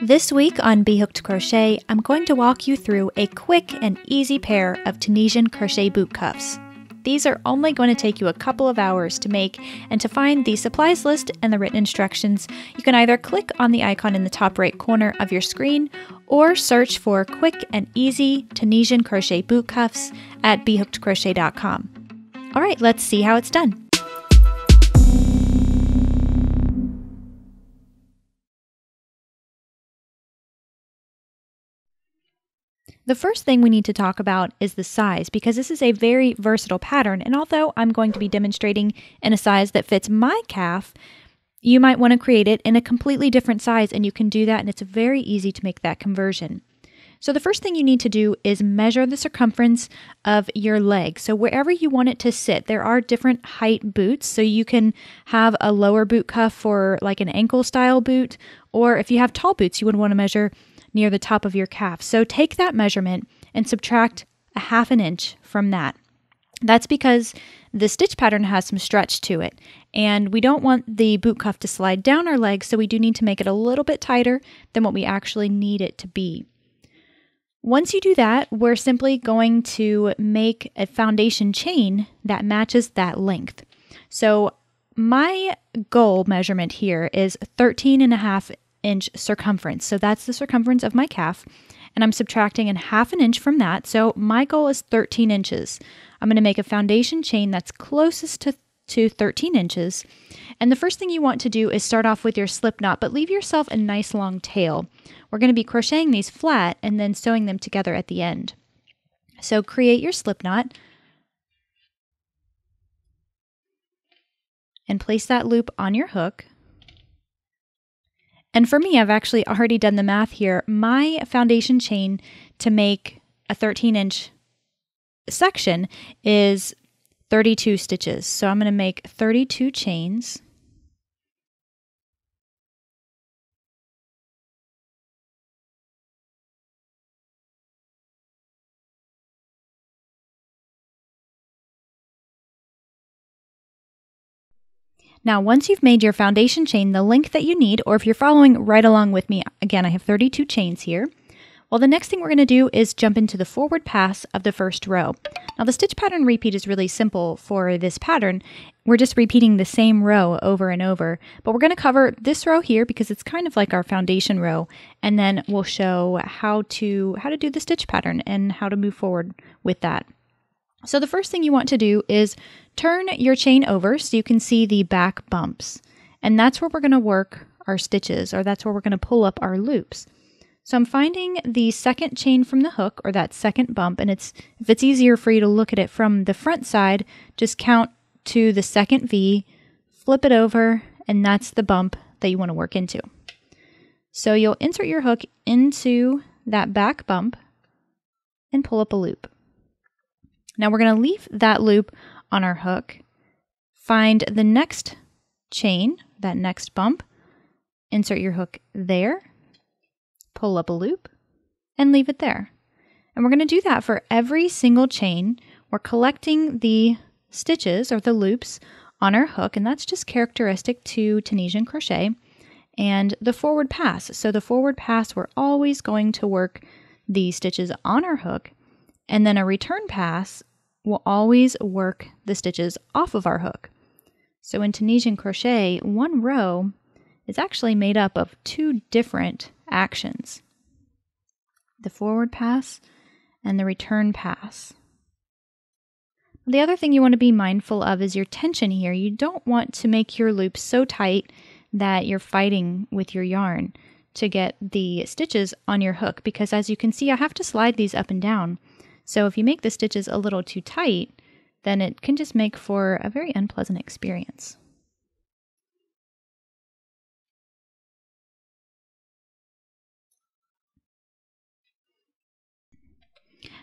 This week on B.Hooked Crochet, I'm going to walk you through a quick and easy pair of Tunisian crochet boot cuffs. These are only going to take you a couple of hours to make, and to find the supplies list and the written instructions, you can either click on the icon in the top right corner of your screen or search for quick and easy Tunisian crochet boot cuffs at BHookedCrochet.com. All right, let's see how it's done. The first thing we need to talk about is the size, because this is a very versatile pattern, and although I'm going to be demonstrating in a size that fits my calf, you might want to create it in a completely different size, and you can do that, and it's very easy to make that conversion. So the first thing you need to do is measure the circumference of your leg. So wherever you want it to sit, there are different height boots, so you can have a lower boot cuff for like an ankle style boot, or if you have tall boots, you would want to measure near the top of your calf. So take that measurement and subtract a ½ inch from that. That's because the stitch pattern has some stretch to it, and we don't want the boot cuff to slide down our leg, so we do need to make it a little bit tighter than what we actually need it to be. Once you do that, we're simply going to make a foundation chain that matches that length. So my goal measurement here is 13.5 inch circumference. So that's the circumference of my calf, and I'm subtracting ½ inch from that. So my goal is 13 inches. I'm going to make a foundation chain that's closest to 13 inches. And the first thing you want to do is start off with your slip knot, but leave yourself a nice long tail. We're going to be crocheting these flat and then sewing them together at the end. So create your slip knot and place that loop on your hook. And for me, I've actually already done the math here. My foundation chain to make a 13-inch section is 32 stitches. So I'm going to make 32 chains. Now, once you've made your foundation chain the length that you need, or if you're following right along with me, again, I have 32 chains here. Well, the next thing we're going to do is jump into the forward pass of the first row. Now, the stitch pattern repeat is really simple for this pattern. We're just repeating the same row over and over, but we're going to cover this row here because it's kind of like our foundation row, and then we'll show how to do the stitch pattern and how to move forward with that. So the first thing you want to do is turn your chain over so you can see the back bumps. And that's where we're going to work our stitches, or that's where we're going to pull up our loops. So I'm finding the second chain from the hook, or that second bump, and if it's easier for you to look at it from the front side, just count to the second V, flip it over, and that's the bump that you want to work into. So you'll insert your hook into that back bump and pull up a loop. Now we're going to leave that loop on our hook, find the next chain, that next bump, insert your hook there, pull up a loop, and leave it there. And we're going to do that for every single chain. We're collecting the stitches or the loops on our hook, and that's just characteristic to Tunisian crochet, and the forward pass. So the forward pass, we're always going to work the stitches on our hook, and then a return pass will always work the stitches off of our hook. So in Tunisian crochet, one row is actually made up of two different actions: the forward pass and the return pass. The other thing you want to be mindful of is your tension here. You don't want to make your loop so tight that you're fighting with your yarn to get the stitches on your hook, because as you can see, I have to slide these up and down. So if you make the stitches a little too tight, then it can just make for a very unpleasant experience.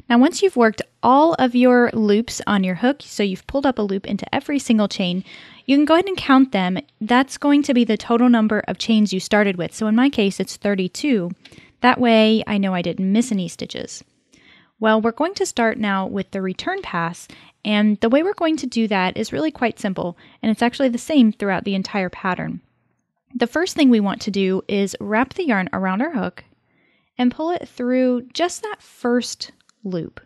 Now, once you've worked all of your loops on your hook, so you've pulled up a loop into every single chain, you can go ahead and count them. That's going to be the total number of chains you started with. So in my case, it's 32. That way I know I didn't miss any stitches. Well, we're going to start now with the return pass, and the way we're going to do that is really quite simple, and it's actually the same throughout the entire pattern. The first thing we want to do is wrap the yarn around our hook and pull it through just that first loop.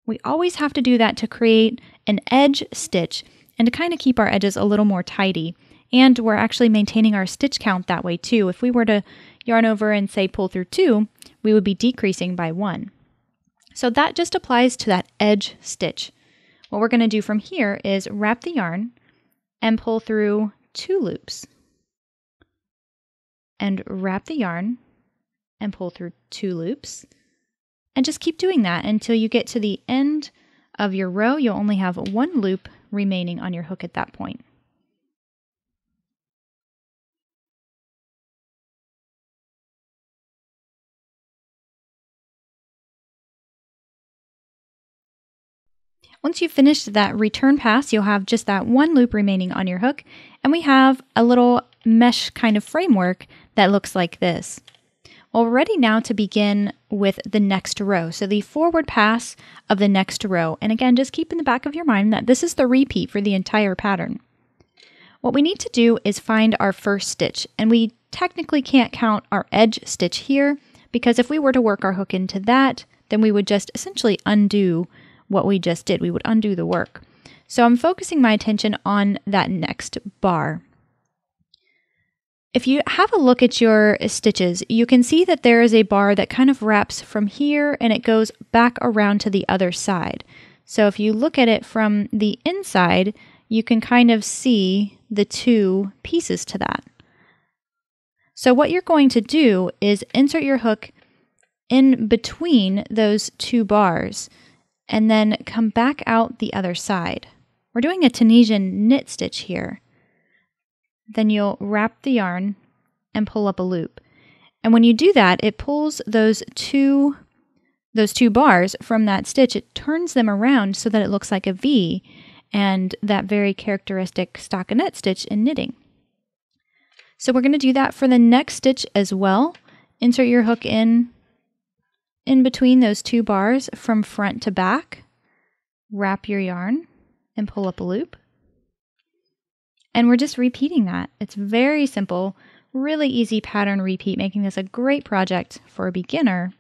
We always have to do that to create an edge stitch and to kind of keep our edges a little more tidy. And we're actually maintaining our stitch count that way too. If we were to yarn over and say pull through 2, we would be decreasing by 1. So that just applies to that edge stitch. What we're going to do from here is wrap the yarn and pull through 2 loops. And wrap the yarn and pull through 2 loops. And just keep doing that until you get to the end of your row. You'll only have 1 loop remaining on your hook at that point. Once you've finished that return pass, you'll have just that 1 loop remaining on your hook, and we have a little mesh kind of framework that looks like this. Well, we're ready now to begin with the next row, so the forward pass of the next row. And again, just keep in the back of your mind that this is the repeat for the entire pattern. What we need to do is find our first stitch, and we technically can't count our edge stitch here, because if we were to work our hook into that, then we would just essentially undo what we just did. We would undo the work. So I'm focusing my attention on that next bar. If you have a look at your stitches, you can see that there is a bar that kind of wraps from here and it goes back around to the other side. So if you look at it from the inside, you can kind of see the 2 pieces to that. So what you're going to do is insert your hook in between those 2 bars and then come back out the other side. We're doing a Tunisian knit stitch here. Then you'll wrap the yarn and pull up a loop. And when you do that, it pulls those two bars from that stitch. It turns them around so that it looks like a V, and that very characteristic stockinette stitch in knitting. So we're going to do that for the next stitch as well. Insert your hook in between those 2 bars from front to back. Wrap your yarn and pull up a loop. And we're just repeating that. It's very simple, really easy pattern repeat, making this a great project for a beginner.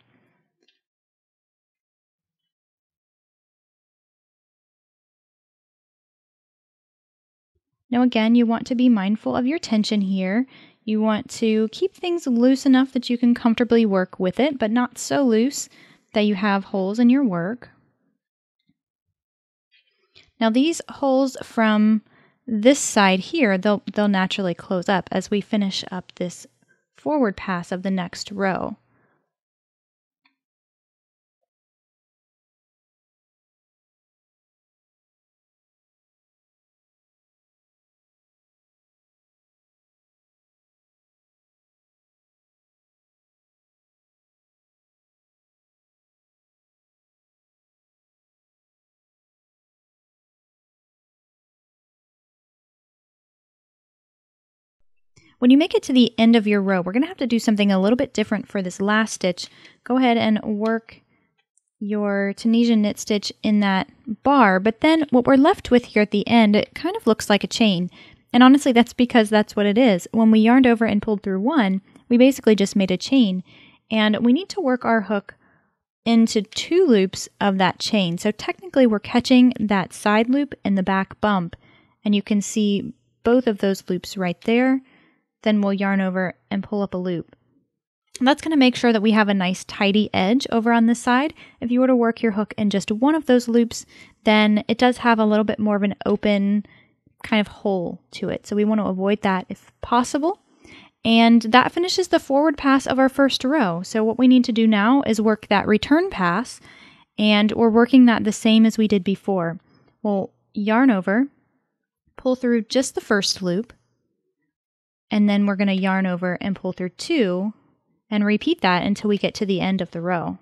Now again, you want to be mindful of your tension here. You want to keep things loose enough that you can comfortably work with it, but not so loose that you have holes in your work. Now these holes from this side here, they'll naturally close up as we finish up this forward pass of the next row. When you make it to the end of your row, we're going to have to do something a little bit different for this last stitch. Go ahead and work your Tunisian knit stitch in that bar, but then what we're left with here at the end, it kind of looks like a chain. And honestly, that's because that's what it is. When we yarned over and pulled through 1, we basically just made a chain. And we need to work our hook into 2 loops of that chain. So technically we're catching that side loop and the back bump. And you can see both of those loops right there. Then we'll yarn over and pull up a loop. And that's going to make sure that we have a nice tidy edge over on this side. If you were to work your hook in just one of those loops, then it does have a little bit more of an open kind of hole to it. So we want to avoid that if possible. And that finishes the forward pass of our first row. So what we need to do now is work that return pass, and we're working that the same as we did before. We'll yarn over, pull through just the first loop, and then we're going to yarn over and pull through 2 and repeat that until we get to the end of the row.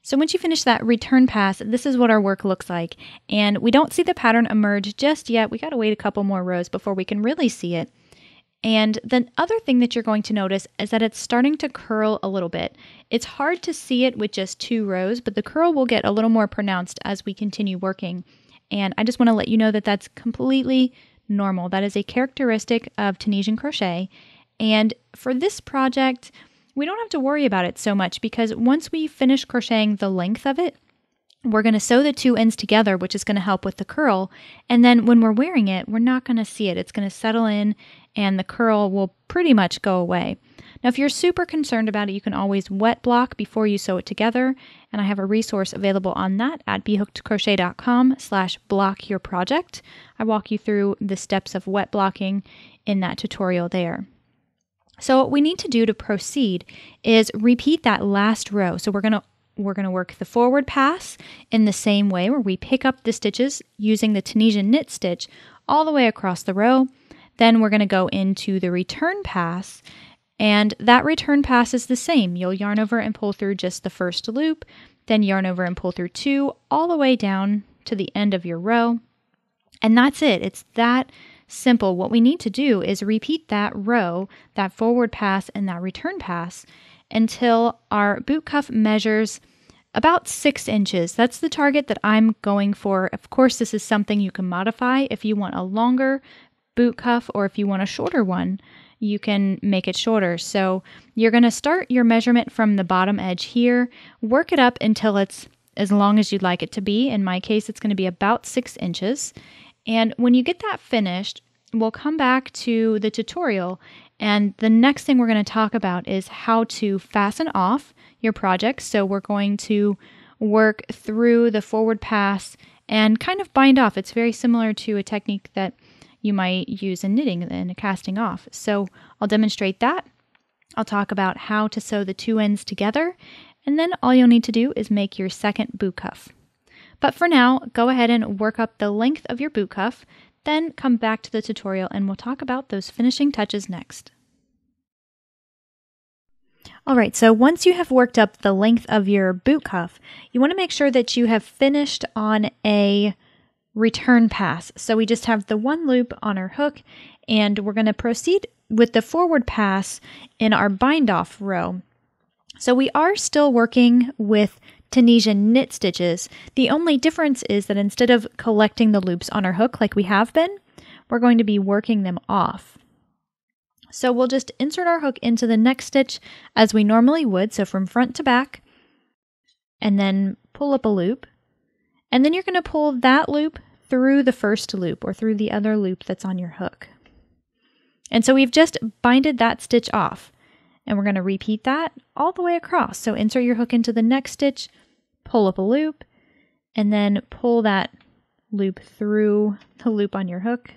So once you finish that return pass, this is what our work looks like. And we don't see the pattern emerge just yet. We got to wait a couple more rows before we can really see it. And the other thing that you're going to notice is that it's starting to curl a little bit. It's hard to see it with just 2 rows, but the curl will get a little more pronounced as we continue working. And I just want to let you know that that's completely normal. That is a characteristic of Tunisian crochet. And for this project, we don't have to worry about it so much because once we finish crocheting the length of it, we're going to sew the 2 ends together, which is going to help with the curl. And then when we're wearing it, we're not going to see it. It's going to settle in and the curl will pretty much go away. Now, if you're super concerned about it, you can always wet block before you sew it together. And I have a resource available on that at bhookedcrochet.com/blockyourproject. I walk you through the steps of wet blocking in that tutorial there. So what we need to do to proceed is repeat that last row. So we're going to work the forward pass in the same way where we pick up the stitches using the Tunisian knit stitch all the way across the row. Then we're going to go into the return pass, and that return pass is the same. You'll yarn over and pull through just the first loop, then yarn over and pull through 2 all the way down to the end of your row. And that's it. It's that simple. What we need to do is repeat that row, that forward pass and that return pass until our boot cuff measures about 6 inches. That's the target that I'm going for. Of course, this is something you can modify. If you want a longer boot cuff or if you want a shorter one, you can make it shorter. So you're going to start your measurement from the bottom edge here, work it up until it's as long as you'd like it to be. In my case, it's going to be about 6 inches. And when you get that finished, we'll come back to the tutorial, and the next thing we're going to talk about is how to fasten off your project. So we're going to work through the forward pass and kind of bind off. It's very similar to a technique that you might use in knitting and casting off. So I'll demonstrate that. I'll talk about how to sew the 2 ends together, and then all you'll need to do is make your second boot cuff. But for now, go ahead and work up the length of your boot cuff, then come back to the tutorial and we'll talk about those finishing touches next. Alright, so once you have worked up the length of your boot cuff, you want to make sure that you have finished on a return pass. So we just have the 1 loop on our hook, and we're going to proceed with the forward pass in our bind off row. So we are still working with Tunisian knit stitches. The only difference is that instead of collecting the loops on our hook like we have been, we're going to be working them off. So we'll just insert our hook into the next stitch as we normally would, so from front to back, and then pull up a loop. And then you're going to pull that loop through the first loop or through the other loop that's on your hook. And so we've just binded that stitch off. And we're going to repeat that all the way across. So insert your hook into the next stitch, pull up a loop, and then pull that loop through the loop on your hook.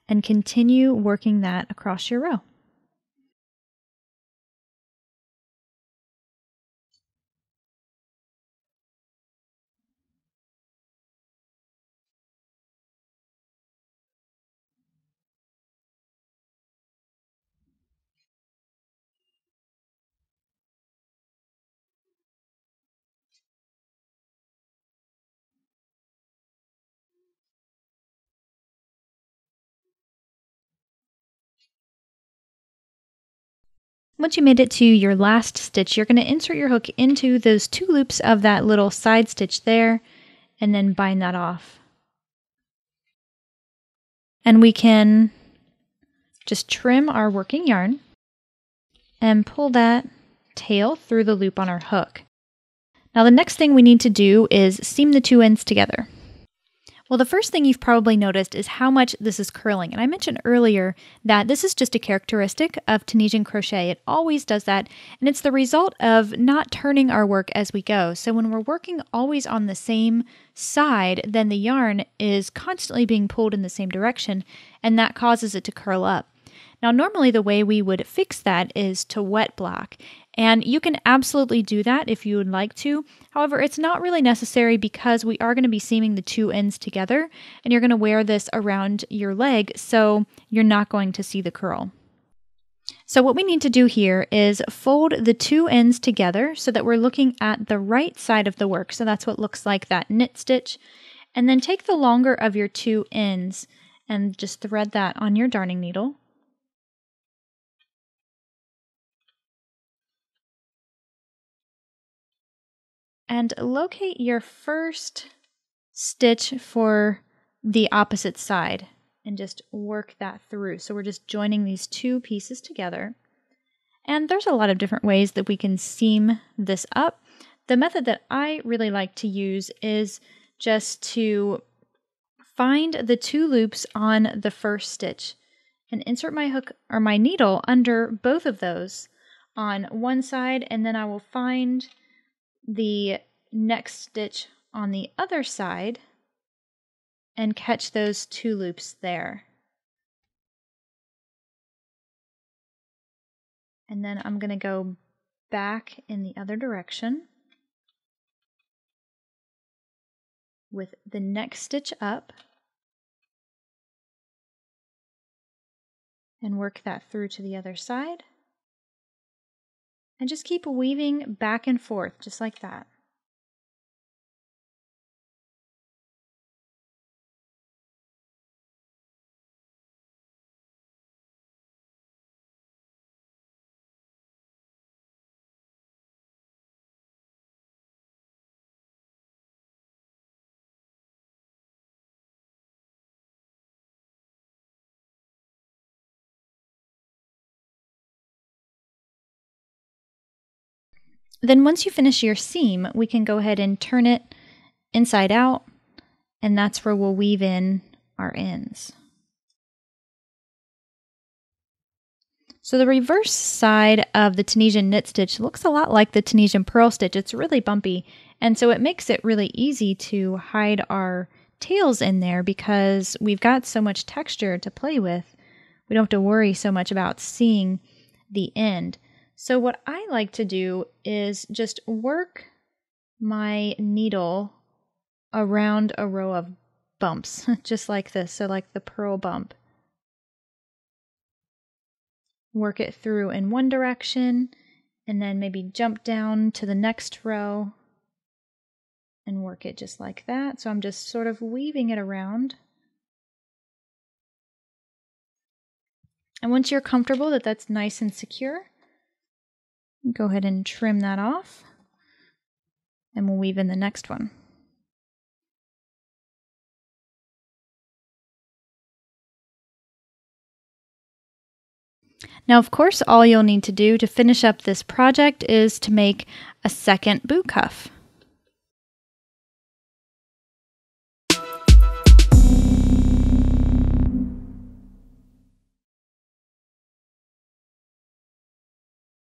And continue working that across your row. Once you made it to your last stitch, you're going to insert your hook into those 2 loops of that little side stitch there, and then bind that off. And we can just trim our working yarn and pull that tail through the loop on our hook. Now the next thing we need to do is seam the 2 ends together. Well, the first thing you've probably noticed is how much this is curling. And I mentioned earlier that this is just a characteristic of Tunisian crochet. It always does that, and it's the result of not turning our work as we go. So when we're working always on the same side, then the yarn is constantly being pulled in the same direction, and that causes it to curl up. Now, normally the way we would fix that is to wet block, and you can absolutely do that if you would like to. However, it's not really necessary because we are going to be seaming the 2 ends together, and you're going to wear this around your leg, so you're not going to see the curl. So what we need to do here is fold the two ends together so that we're looking at the right side of the work. So that's what looks like that knit stitch. And then take the longer of your two ends and just thread that on your darning needle. And locate your first stitch for the opposite side and just work that through. So we're just joining these two pieces together. And there's a lot of different ways that we can seam this up. The method that I really like to use is just to find the two loops on the first stitch and insert my hook or my needle under both of those on one side, and then I will find the next stitch on the other side and catch those two loops there. And then I'm going to go back in the other direction with the next stitch up and work that through to the other side. And just keep weaving back and forth, just like that. Then once you finish your seam, we can go ahead and turn it inside out, and that's where we'll weave in our ends. So the reverse side of the Tunisian knit stitch looks a lot like the Tunisian purl stitch. It's really bumpy, and so it makes it really easy to hide our tails in there because we've got so much texture to play with. We don't have to worry so much about seeing the end. So what I like to do is just work my needle around a row of bumps, just like this, so like the purl bump. Work it through in one direction, and then maybe jump down to the next row and work it just like that. So I'm just sort of weaving it around. And once you're comfortable that that's nice and secure, go ahead and trim that off, and we'll weave in the next one. Now, of course, all you'll need to do to finish up this project is to make a second boot cuff.